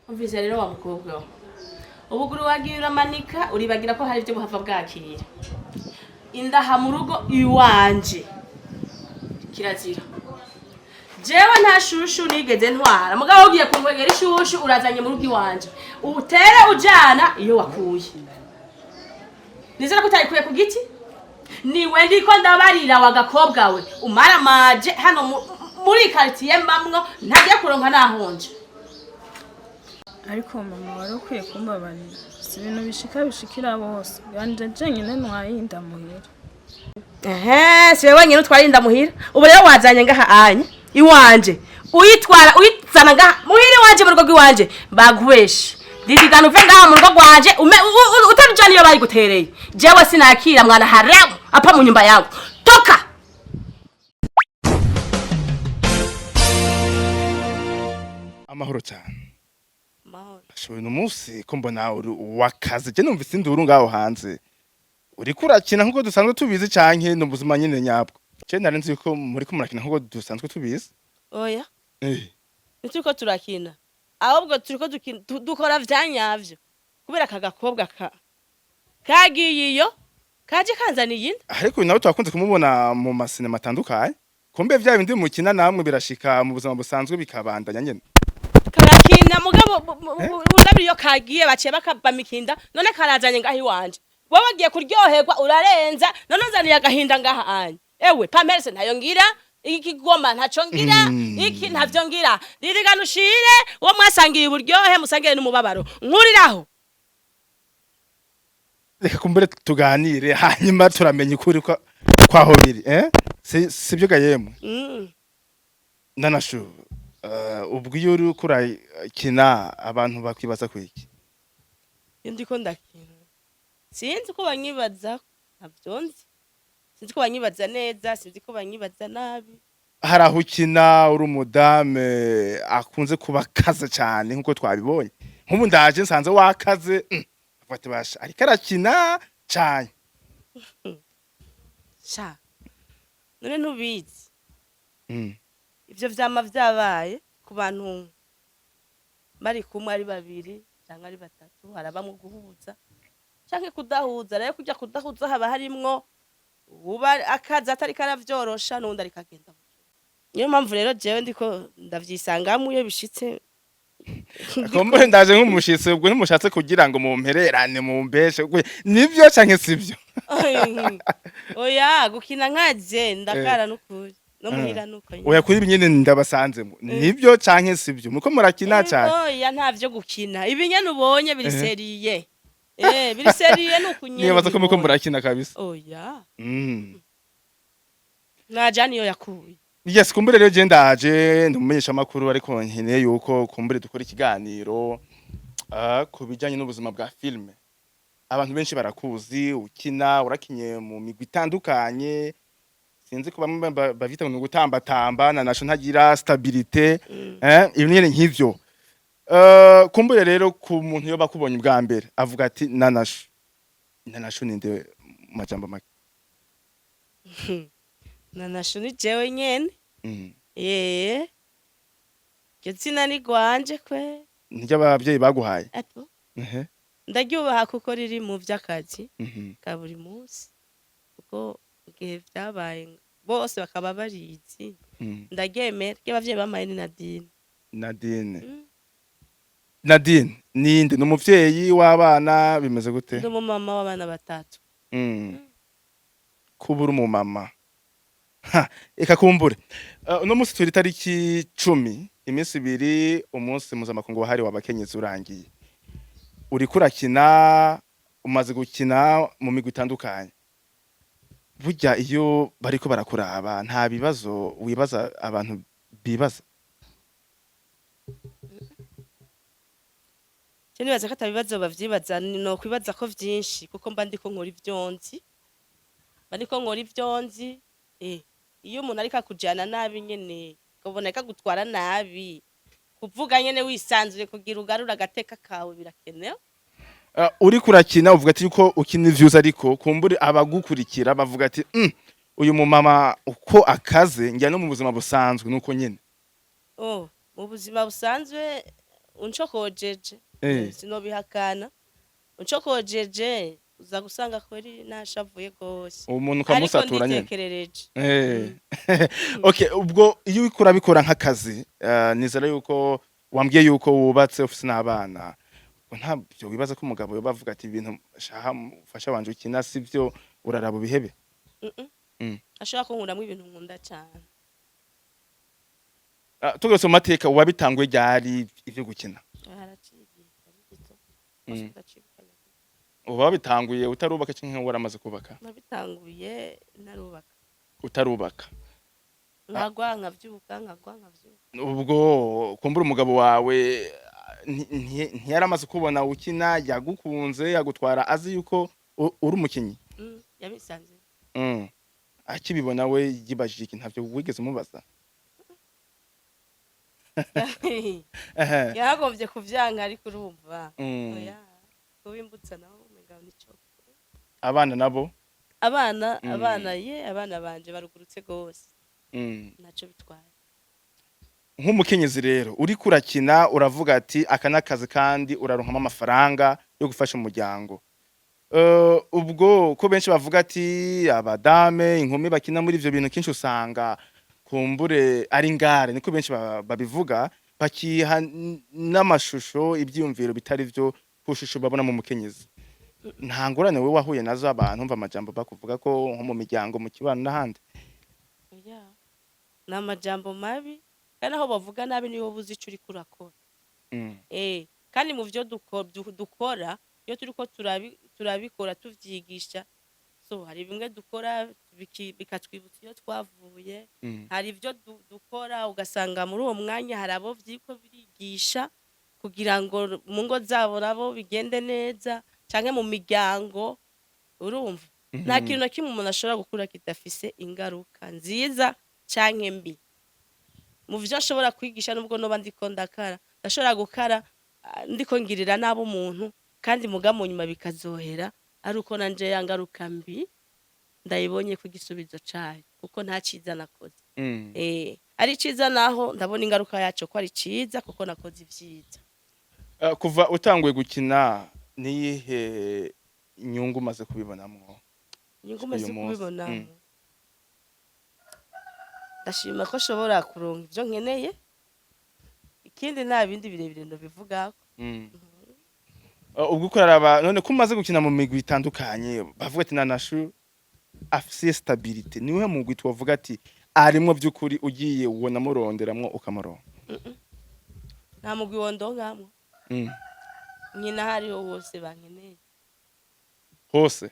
Umvise rero wa mukobwa we. Ubuguru wagiye uramanika uribagira ko hari ibyo buhava bwakira. Indaha mu rugo iwanje. Kirazira. Jewe nta shushu nigeze ntwara. Mugabo ugiye kunkwegera ishushu urazanye mu rugo iwanje. Utere ujana iyo wakuye. Nizera ko utayikuye ku giti? Niwe ndiko ndabarira wagakobwa we. Umara maje hano muri quartier mbamwo ntagiye kuronka nahonje. Ariko mama wari ukwiye kumbabarira. Si ibintu bishikira bose. Ganje jenyine ntwayinda muhira. Siwe wenyine utwarinda muhira. Ubu rero wazanye ngaha anye iwanje. Uyizana ngaha muhira iwanje mu rugo rw'iwanje bagweshe. Dididana uve ngaha mu rugo rwanje utabijana iyo bari gutereye. Jewe sinakira mwana haramu apa mu nyumba yangu. Toka! Amahoro cyane. Mahoro. Ashoye no munsi ko mbona uri wakaze je numvise induru ngaho hanze. Uri kurakina nkuko dusanzwe tubizi canke no buzima nyene nyabwo. Je nari nzi ko muri ko murakina nkuko dusanzwe tubizi. Oya. Nituko turakina. Ahubwo turiko dukora vyanyavyo. Kubera kagakobwa kagiye iyo kaje kanzaniye inda. Ariko nawe twakunze kumubona mu masinema atandukanye. Kumbe vya bindi mukina namwe birashika mu buzima busanzwe bikabandanya nyene. Karakina mugabo urabiriyo kagiye baciye bakabamikinda none karazanye ngaho iwanje. Wowe wagiye kuryoherwa urarenza none nzaniye agahinda ngaha anye. Ewe Pamela ntayo ngira iki goma ntaco ngira iki ntavyo ngira ririganushire wo mwasangiye uburyohe musangire n'umubabaro nkuriraho. Reka kumbere tuganire hanyuma turamenya ukuri kwaho biri sibyo gayemwe. Nanashu ubwo iyo uri kurakina abantu bakwibaza kwiki? Ndiko ndakina. Sinzi ko banyibaza ntavyonzi. Sinzi ko banyibaza neza, sinzi ko banyibaza nabi. Harahukina uri umudame akunze kuba kaze cyane nkuko twabibonye. Nkubu ndaje nsanze wakaze afate basha ariko arakina cyane. Sha. None ntubizi. Ivyo vyama vyabaye ku bantu bari kumwe ari babiri cyangwa ari batatu harabamwe guhuza canke kudahuza rero kujya kudahuza haba harimwo uba akaza atari karavyorosha nundi ari kagenda. Niyo mpamvu rero jewe ndiko ndavyisangamwe iyo bishitse. Kombe ndaje nk'umushitsi ubwo ntimushatse kugira ngo mumpererane mumbeshe nivyo canke sivyo. Oya gukina nkaje ndakara n'ukuri. No muhira nuko nyine. Oya kuri binyene ndabasanzemo. Nivyo canke sivyo muko murakina cyane. Oya ntavyo gukina. Ibinyene ubonye biri seriye. Biri seriye nukunyene. Nibaza ko muko murakina kabisa. Oya. Najani yo yakuye. Yes, kumbere rero je ndaje ndumumenyesha makuru ariko nkeneye yuko kumbere dukora ikiganiro kubijanye n'ubuzima bwa filme. Abantu benshi barakuzi ukina urakinye mu migwi itandukanye. Sinzi ko bamwe bavita ngo gutambatamba nasho ntagira stabilité ibi nyene nk'ivyo. Kumbere rero ku muntu yo bakubonye bwa mbere avuga ati nanasho ninde majambo make. Nanasho ni jewe nyene. Gitsina ni gwanje kwe. Nijya abavyeyi baguhaye. Ato. Ndagyubaha kuko riri mu vy'akazi ka buri munsi. Kuko igihe vyabaye bose bakaba barizi. Ndagemera ke bavyeyi bamaye ni Nadine ninde n'umuvyeyi w'abana bimeze gute? Ndi mama w'abana batatu. Kubura mu mama. Eka kumbure. Uno munsi turi tariki 10 iminsi 2 umunsi mpuzamakungu wahari wabakenyezi urangiye. Uri kurakina umaze gukina mu migwi itandukanye. Burya iyo bariko barakuraba nta bibazo wibaza abantu bibaza. Nibaza ko atabibazo bavyibaza no kwibaza ko vyinshi kuko mba ndiko nkora ivyonzi. Bariko nkora ivyonzi iyo umuntu ariko akujana nabi nyene kuboneka gutwara nabi kuvuga nyene wisanzure kugira ugarura agateka kawe birakenewe. Uri kurakina uvuga ati yuko ukina views ariko kumbure abagukurikira bavuga ati uyu mu mama uko akaze njya no mu buzima busanzwe nuko nyene. Mu buzima busanzwe uncokojeje Eh. sinobihakana uncokojeje uza gusanga kweri nashavuye gose umuntu ariko ukamusatura nyene nditekerereje okay ubwo iyo uriko urabikora nk'akazi nizera yuko wambwiye yuko wubatse ufise n'abana ntabyo wibaza ko umugabo yoba avuga ati ibintu shaha mufasha wanje ukina sivyo uraraba bihebe ashaka ko nkuramwe ibintu nkunda cyane tugose mu mateka wabitanguye ryari ivyo gukina uba wabitanguye utarubaka canke waramaze kubaka nabitanguye narubaka utarubaka nkagwa nkavyuka ubwo kumbura umugabo wawe ntiyaramaze kubona ukina yagukunze yagutwara azi yuko uri umukinyi yabisanze akibibona we yibajije iki ntavyo wigeze umubaza yaragombye kuvyanka ariko urumva oya kubimbutsa naho umugabo nico abana nabo abana banje barugurutse gose naco bitwaye nk'umukenyezi rero uriko urakina uravuga ati aka nakazi kandi uraronkamo amafaranga yo gufasha umuryango ubwo ko benshi bavuga ati abadame inkumi bakina muri ivyo bintu kinshi usanga kumbure ari ngare niko benshi babivuga bakiha n'amashusho ibyiyumviro bitari vyo kushusho babona mu mukenyezi nta ngorane we wahuye nazo abantu umva amajambo bakuvuga ko nko mu miryango mu kibano n'ahandi n'amajambo mabi kandi aho bavuga nabi niyo buzi ico uri kurakora kandi mu vyo dukora iyo turiko turabikora tuvyigisha so hari bimwe dukora bikatwibutsa iyo twavuye hari ivyo dukora ugasanga muri uwo mwanya hari abo vyiko birigisha kugira ngo mu ngo zabo nabo bigende neza canke mu miryango urumva nta kintu na kimwe umuntu ashobora gukura kidafise ingaruka nziza canke mbi mu vyo nshobora kwigisha nubwo noba ndiko ndakara ndashobora gukara ndiko ngirira nabo umuntu kandi muga mu nyuma bikazohera ari uko nanje yangaruka mbi ndayibonye ku gisubizo cayo kuko nta ciza nakoze ari ciza naho ndabona ingaruka yaco ko ari ciza kuko nakoze ivyiza kuva utanguye gukina niyihe inyungu maze kubibonamwo inyungu maze kubibonamwo ndashima ko shobora kuronka ivyo nkeneye ikindi nta bindi birebire ndobivugako ubwo ukoraraba none ko umaze gukina mu migwi itandukanye bavuga ati nanashu afise stabilité niwe mugwi twavuga ati arimwo vy'ukuri ugiye ubona muronderamwo ukamuronka nta mugwi wondonkamwo nyina hariho hose bankeneye hose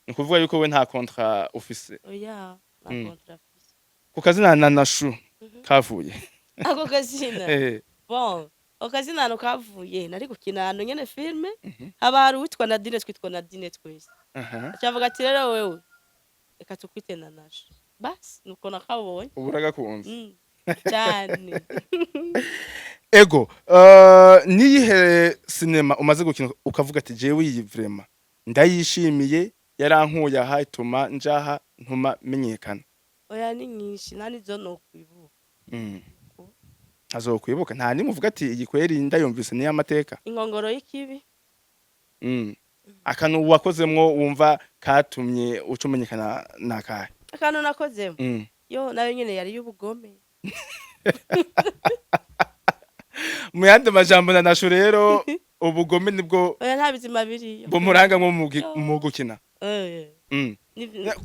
ni kuvuga yuko we nta contrat ufise oya nta contrat afise ku kazina nanashu kavuye ako kazina bon okazina hano kavuye nari gukina hano nyene filme haba hari uwitwa Nadine twitwa Nadine twese acavuga ati rero wewe reka tukwite nanashu basi nuko nakabonye uragakunze cyane ego niyihe sinema umaze gukina ukavuga ati jewe iyi vraiment ndayishimiye yarankuye aha ituma njaha ntuma menyekana oya ni nyinshi nani zo no kwibuka azokwibuka nta nimwe uvuga ati iyi kweri ndayumvise ni amateka inkongoro y'ikibi akantu wakozemwo wumva katumye ucumenyekana nakahe akantu nakozemwo yo nayo nyene yari y'ubugome mu yandi majambo nanashu rero ubugome nibwo oya nta bizima biriyo bo muranga nko mu gukina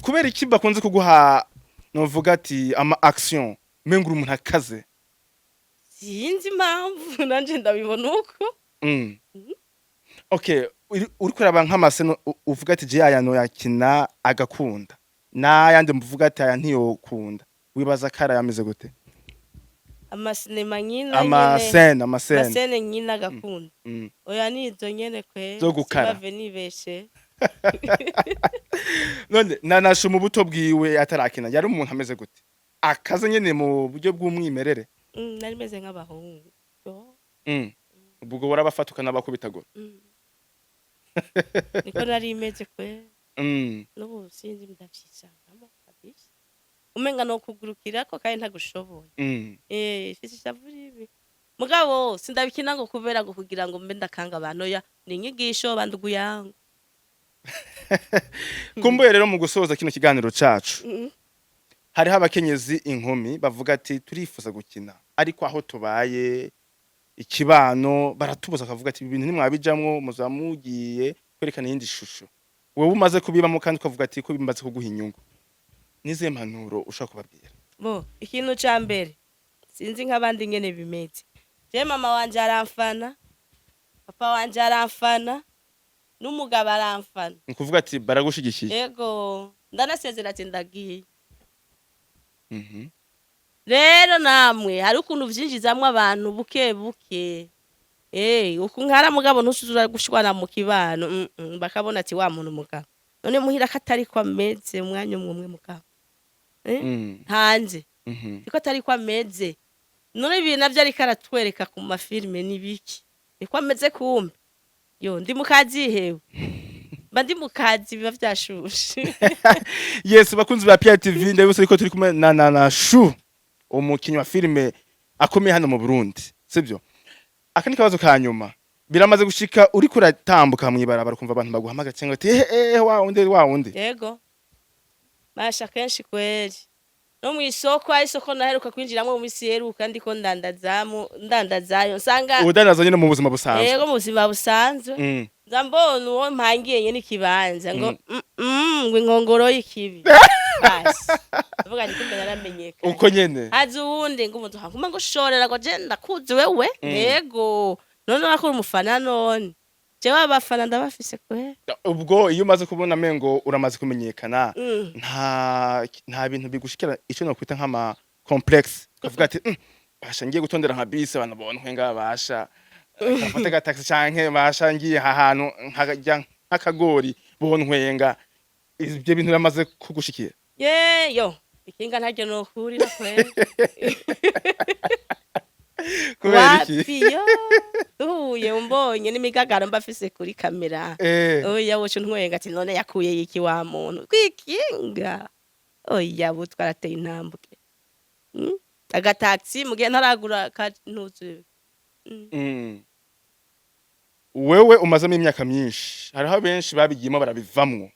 kubera iki bakunze kuguha novuga ati ama action mengura umuntu akaze sinzi impamvu nanje ndabibona uko okay uri kuraba nk'amaseno uvuga ati je aya no yakina agakunda n'ayandi muvuga ati aya ntiyokunda wibaza kara yameze gute amasinema nyina amasene nyina agakunda oya nizo nyene kwe zo gukara bave nibeshe none nanashu mu buto bwiwe atarakina yari umuntu ameze gute akaze nyene mu buryo bw'umwimerere nari meze nk'abahungu ubwo warabafatuka n'abakubitagura niko nari imeze kwe n'ubu sinzi ndavyisangamo kabisa umenga no kugurukira ko kandi ntagushoboye ifise ishavu ribi mugabo sindabikina ngo kubera ngo kugira ngo mbe ndakanga abantu ya ni inyigisho bandugu yangu. kumbuye rero mu gusoza kino kiganiro cacu Mhm. hariho abakenyezi inkumi bavuga ati turifuza gukina ariko aho tubaye ikibano baratubuza akavuga ati ibintu nimwabijamwo muzaba mugiye kwerekana iyindi shusho wewe umaze kubibamo kandi ukavuga ati ko bimaze kuguha inyungu nize mpanuro ushaka kubabwira Bo ikintu ca mbere sinzi nk'abandi ngene bimeze. Je mama wanje aramfana, papa wanje aramfana, n'umugabo aramfana. ni kuvuga ati baragushigikiye Yego ndanasezera ati ndagiye. Mhm. Rero namwe hari ukuntu vyinjizamwo abantu buke buke. Uku nkara mugabo ntusuzura gushwana mu kibano bakabona ati wa muntu mugabo. None muhira katari ko ameze umwanya umwe mugabo. Hanze Mhm. siko atari ko ameze. None ibi navyo ariko aratwereka ku mafilme nibiki. Niko ameze kumbe. Yo ndi mukazi hewe. Mba ndi mukazi biba vyashushe. Yes bakunzi ba Pierre TV ndabose ko turi kumwe na Shu umukinyi wa filme akomeye hano mu Burundi sibyo akandi kabazo ka nyuma biramaze gushika uri kuratambuka mwibarabara kumva abantu baguhamaga cyangwa ati wa undi Yego. Masha kenshi kweli. No mu isoko naheruka kwinjiramo mu misi yeruka ndiko ndandazayo nsanga udanaza nyine mu buzima busanzwe yego mu buzima busanzwe ndambona uwo mpangiye nyene ikibanza ngo ngo inkongoro y'ikibi basi avuga nti kumbe naramenyekanye uko nyene hazi uwundi ngo umuntu hakuma ngo shorera ngo je ndakuzi wewe yego none nakuri umufana none jewe abafana ndabafise kwe ubwo iyo umaze kubona mengo uramaze kumenyekana nta bintu bigushikira ico no kwita nk'ama complex kavuga ati basha ngiye gutondera nka bisi abantu bonwe nga basha kafate ga taxi canke basha ngiye ahantu nk'akagori bontwenga ibyo bintu biramaze kugushikira yo ikinga ntaryo nokurira kwe kubera iki wapiyo uhuye umbonye n'imigagaro mbafise kuri kamera oya wocu ntwenga ati none yakuye iki wa muntu kwikinga oya bo twarateye intambwe agataxi mugihe ntaragura kantuzu wewe umazemo imyaka myinshi hariho benshi babigiyemo barabivamwo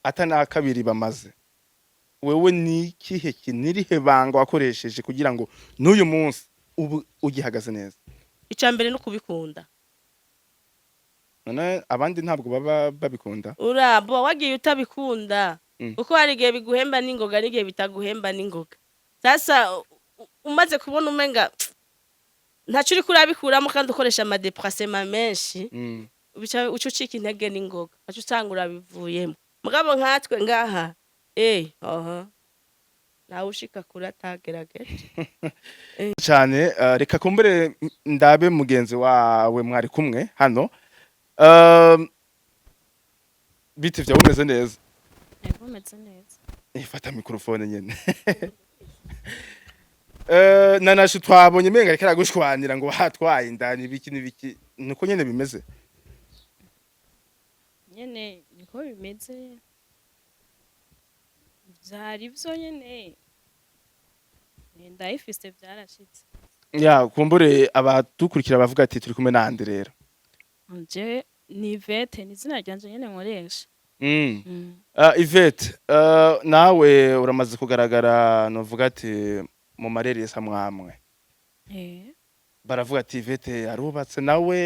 atana kabiri bamaze wewe ni kihe kinirihe banga wakoresheje kugira ngo n'uyu munsi ubu ugihagaze neza icambere no kubikunda none abandi ntabwo baba babikunda urabo wagiye utabikunda uko hari igihe biguhemba n'ingoga n'igihe bitaguhemba n'ingoga sasa umaze kubona umenga ntaco uri kurabikuramo kandi ukoresha amadepressement menshi uca ucika intege n'ingoga aca usanga urabivuyemo mugabo nkatwe ngaha nawe ushika kuri atagerageje cyane reka kumbere ndabe mugenzi wawe mwari kumwe hano biti vya umeze neza umeze neza ifata mikrofone nyene nanashu twabonye menga reka gushwanira ngo hatwaye indani biki nibiki nuko nyene bimeze nyene niko bimeze vyari vyo nyene ndayifise vyarashitse ya kumbure abadukurikira bavuga ati turi kumwe nande rero nje ni Ivete ni izina ryanje nyene nkoresha Ivete nawe uramaze kugaragara novuga ati mu marere yesa mwamwe baravuga ati Ivete arubatse nawe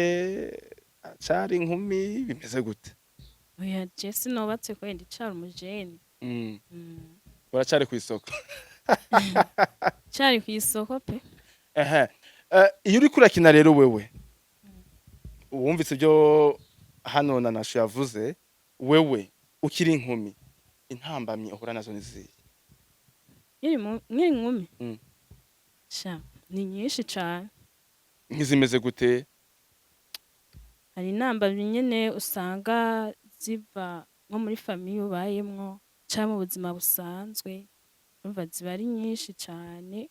acari inkumi bimeze gute oya je sinobatse ko ndi umujeni uracari ku isoko cari ku isoko pe iyo uri kurakina rero wewe wumvise ibyo hano nanashu yavuze wewe ukiri inkumi intambamye uhura nazo niziye nkiri inkumi sha ni nyinshi cane nk'izimeze gute hari intambamye nyene usanga ziva nko muri famiye ubayemwo canke mu buzima busanzwe urumva ziba ari nyinshi cane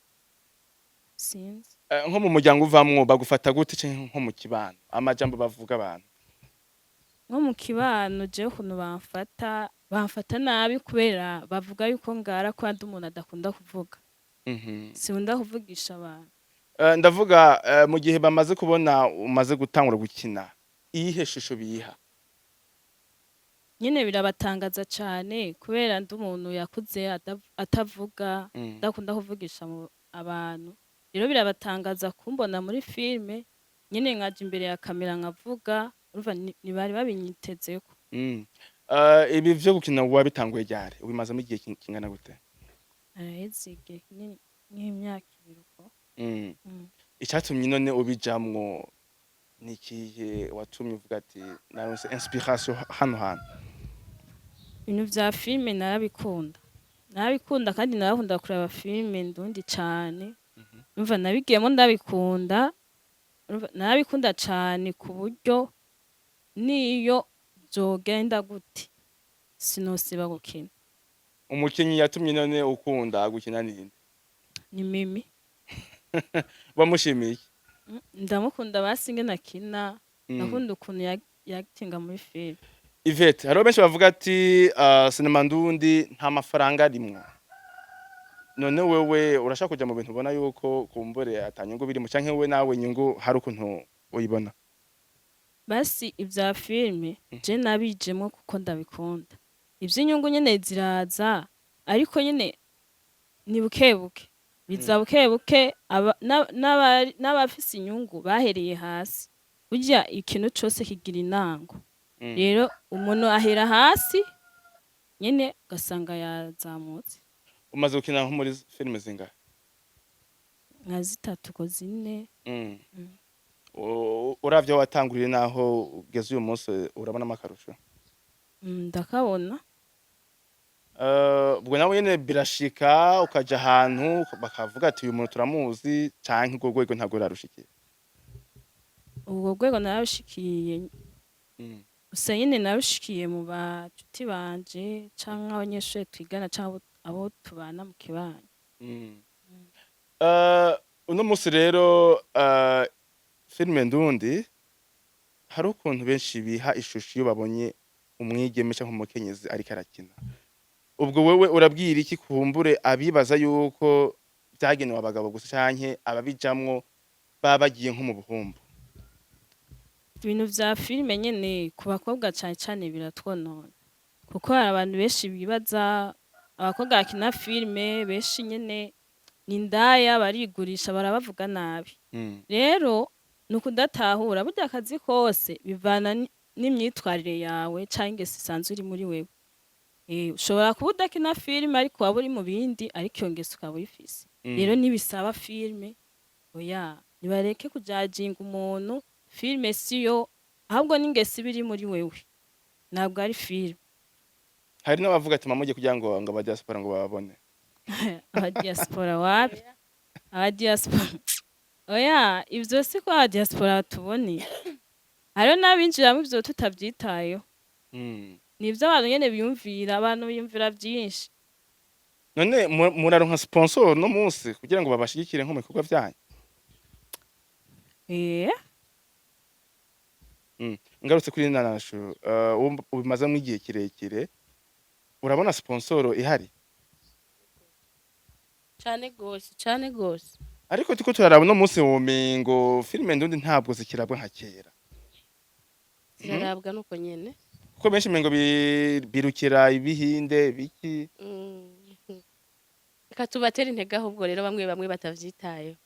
sinzi nko mu muryango uvamwo bagufata gute canke nko mu kibano amajambo bavuga abantu nko mu kibano je ukuntu bamfata nabi kubera bavuga yuko ngara ko andi umuntu adakunda kuvuga sinkunda kuvugisha abantu ndavuga mu gihe bamaze kubona umaze gutangura gukina iyihe shusho biha? nyine birabatangaza cyane kubera ndi umuntu yakuze atavuga Mm. adakunda kuvugisha abantu, rero birabatangaza kumbona muri filime nyine nkaja imbere ya kamera nkavuga, urumva ntibari babinyitezeko. Mm. Ibi vyo gukina wabitanguye ryari? Ubimazemo igihe kingana gute? Haraheze igihe kinini nk'imyaka 2 uko. Mm. Mm. Icatumye none ubijamwo nikihe watumye uvuga ati naronse inspiration hano hantu? Ibintu vya filime narabikunda kandi narakunda kureba filime ndundi cane, urumva nabigiyemo ndabikunda, urumva narabikunda cane ku buryo niyo vyogenda gute sinosiba gukina. Umukinyi yatumye none ukunda gukina ninde? Ni Mimi. Wamushimiye iki? Ndamukunda basi ingene akina, Mm. ndakunda ukuntu yagitinga muri filime. Yvette, hariho benshi bavuga ati sinema ndundi nta mafaranga arimwo. None wewe urashaka kuja mu bintu ubona yuko kumbure atanyungu birimo canke wewe nawe inyungu hari ukuntu uyibona? Basi ivya filime je nabijemwo kuko ndabikunda. Ivy'inyungu nyene ziraza ariko nyene ni bukebuke. Biza bukebuke n'abafise inyungu bahereye hasi. Burya ikintu cose kigira intango. Mm. Rero umuntu ahera hasi nyene ugasanga yazamutse. Umaze gukina nko muri filime zingahe? Nka 3 ko 4. Mm. Mm. Uravye watanguriye naho ugeze uyu munsi urabonamo akarusho? Ndakabona. Ubwo nawe nyene birashika ukaja ahantu bakavuga ati uyu muntu turamuzi canke urwo rwego ntabwo rurarushikiye? Ubwo rwego narushikiye Mm. gusa nyene narushikiye mu bacuti banje canke abanyeshure twigana canke abo tubana mu kibanyi. Mm. Uno munsi rero filime ndundi hari ukuntu benshi biha ishusho iyo babonye umwigeme canke umukenyezi ariko arakina. Ubwo wewe urabwira iki kumbure abibaza yuko vyagenewe abagabo gusa canke ababijamwo baba bagiye nko mu buhumbu? Ibintu vya filime nyene ku bakobwa cane cane biratwonona kuko hari abantu benshi bibaza abakobwa bakina filime benshi nyene ni indaya, barigurisha, barabavuga nabi. Mm. Rero ni ukudatahura burya akazi kose bivana n'imyitwarire yawe canke ingeso isanzwe iri muri wewe. Ushobora kuba udakina filime ariko waba uri mu bindi ariko iyo ngeso ukaba uyifise. Mm. Rero ntibisaba filime, oya nibareke kujajinga umuntu, filime siyo ahubwo n'ingeso iba iri muri wewe ntabwo ari filime. Hari n'abavuga ati mamugiye kugira ngo abadiaspora ngo babone. Abadiaspora wapi? Abadiaspora oya ivyo si ko abadiaspora batubone. Hariho n'abinjiramo ivyo tutavyitayeho. Mm. Nivyo abantu nyene biyumvira, abantu biyumvira vyinshi. None muraronka sponsor no munsi kugira ngo babashigikire nko mu bikorwa vyanyu? Ngarutse kuri Nanashu, ubimazemo igihe kirekire, urabona sponsor ihari? Cane gose. Ariko tuko turaraba no munsi womengo filime ndundi ntabwo zikirabwa nka kera. Zirarabwa nuko nyene. Kuko benshi mengo birukira ibihinde biki. Reka tubatera intege ahubwo rero bamwe batavyitayeho.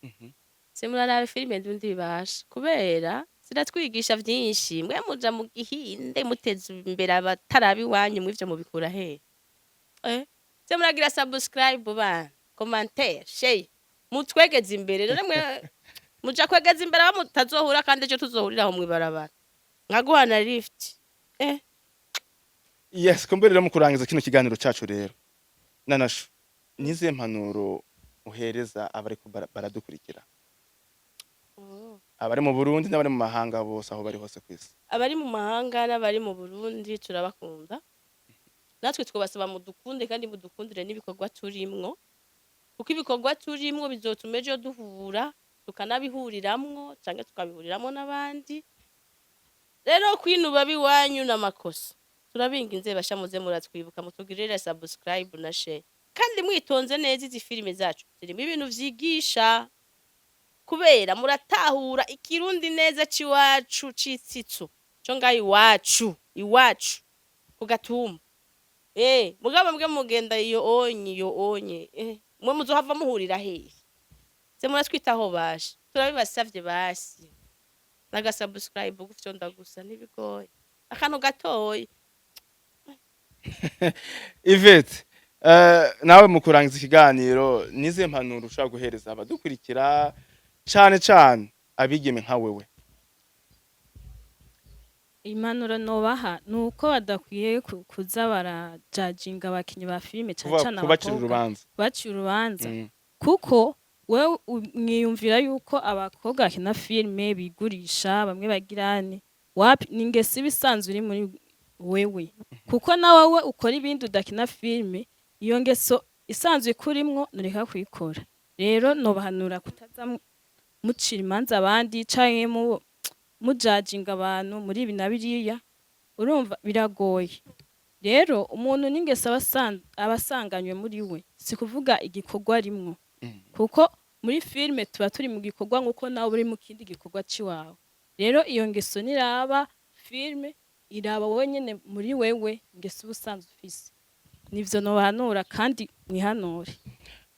Se muraraba filime ndundi basha kubera ziratwigisha vyinshi, mwe muja mu gihinde muteza imbere abatarabi wanyu mw'ivyo mubikura he? Se muragira subscribe bana, commentaire, share, mutwegeze imbere rero mwe muja kwegeza imbere aba mutazohura kandi ejo tuzohurira aho mwibarabara. Nkaguhana lift. Yes, kumbe rero mu kurangiza kino kiganiro cacu rero. Nanashu, nize mpanuro uhereza abari baradukurikira? Abari mu Burundi n'abari mu mahanga bose aho bari hose kwisi? Abari mu mahanga n'abari mu Burundi turabakunda. Natwe twobasaba mudukunde kandi mudukundire n'ibikorwa turimwo. Kuko ibikorwa turimwo bizotuma ejo duhura, tukanabihuriramwo canke tukabihuriramwo n'abandi. Rero kwinuba biwanyu n'amakosa. Turabinginze basha muze muratwibuka mutugirire subscribe na share. Kandi mwitonze neza izi filime zacu. Zirimo ibintu vyigisha. kubera muratahura ikirundi neza c'iwacu c'itsitso co ngaho iwacu ku Gatumba. Mugabo mbwe mugenda iyo onye mwe muzohava muhurira hehe? Se muratwitaho bashe turabibasavye basi nagasubscribe gufyo ndagusa nibigoye akantu gatoyi. Yvette, nawe mu kurangiza ikiganiro nize mpanuro ushaka guhereza abadukurikira cane abigeme nka wewe? Impanuro nobaha nuko badakwiye kuza barajajinga abakinyi ba filime cane kubacira abakobwa urubanza. bacira urubanza kuko wewe mwiyumvira yuko abakobwa bakina filime bigurisha bamwe bagirane wapi ningeso ibisanzwe iri muri wewe kuko na wowe ukora ibindi udakina filime iyo ngeso isanzwe kurimwo nureka kuyikora. Rero nobahanura kutaza mucira imanza abandi canke mujajinga abantu muri ibi na biriya urumva biragoye. Rero umuntu n'ingeso abasanganywe muri we si kuvuga igikorwa rimwo kuko muri filime tuba turi mu gikorwa nkuko nawe uri mu kindi gikorwa ciwawe. Rero iyo ngeso niraba filime iraba wowe nyene muri wewe ngeso ubusanzwe ufise. Nivyo nobahanura kandi mwihanure.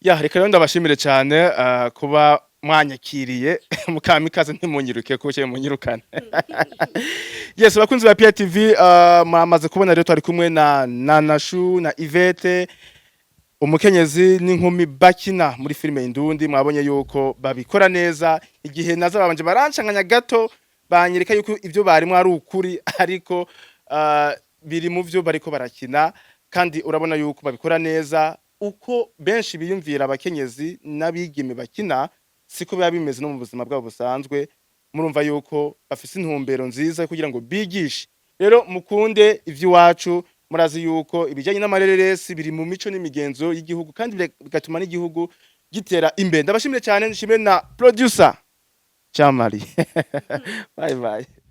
Reka rero ndabashimire cyane kuba mwanyakiriye mukamikaze ntimunyiruke kuko munyirukane. Yes, bakunzi ba Pia TV mwamaze kubona rero twari kumwe na Nanashu na Yvette umukenyezi n'inkumi bakina muri filime Indundi. Mwabonye yuko babikora neza igihe naza babanje barancanganya gato banyereka yuko ivyo barimo ari ukuri ariko biri mu vyo bariko barakina kandi urabona yuko babikora neza uko benshi biyumvira abakenyezi n'abigeme bakina siko biba bimeze no mu buzima bwabo busanzwe. Murumva yuko bafise intumbero nziza kugira ngo bigishe. Rero mukunde ivy'iwacu murazi yuko ibijanye n'amareresi biri mu mico n'imigenzo y'igihugu kandi bigatuma n'igihugu gitera imbere. Ndabashimire cyane, nshimire na producer Chamari. Bye bye.